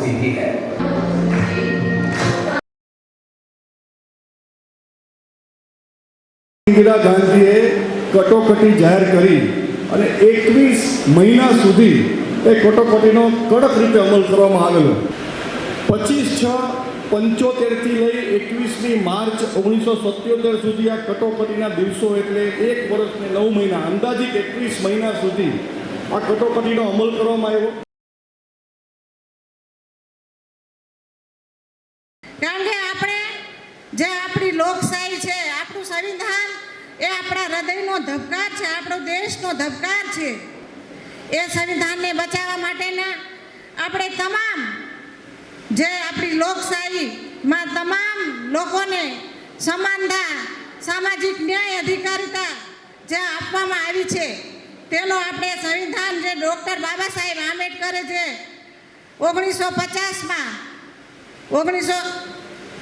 स्थिति है। इंदिरा गांधीए कटोकटी जाहिर करी અને 21 મહિના સુધી એ કટોકટીનો કડક રીતે અમલ કરવામાં આવેલો। 25/6/75 થી લઈ 21મી માર્ચ 1977 સુધી આ કટોકટીના દિવસો એટલે 1 વર્ષ ને 9 મહિના અંદાજિત 21 મહિના સુધી આ કટોકટીનો અમલ કરવામાં આવ્યો। કારણ કે આપણે જે આપણી લોકશાહી છે, આપણું સંવિધાન એ આપણા હૃદયનો ધબકાર છે, આપણો દેશનો ધબકાર છે। એ સંવિધાનને બચાવવા માટેના આપણે તમામ જે આપણી લોકશાહીમાં તમામ લોકોને સમાનતા, સામાજિક ન્યાય, અધિકારિતા જે આપવામાં આવી છે તેનો આપણે સંવિધાન જે ડૉક્ટર બાબા સાહેબ આંબેડકરે જે 1950માં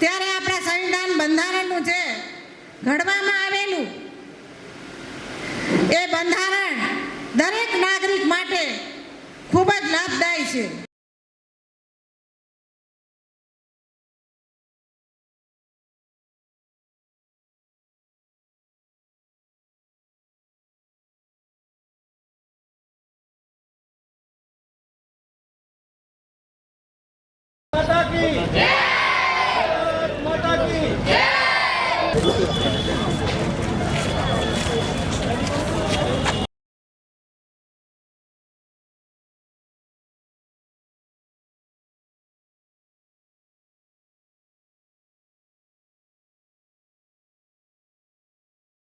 ત્યારે આપણા સંવિધાન બંધારણનું જે ઘડવામાં આવેલું એ બંધારણ દરેક નાગરિક માટે ખૂબ જ લાભદાયી છે। माता की जय।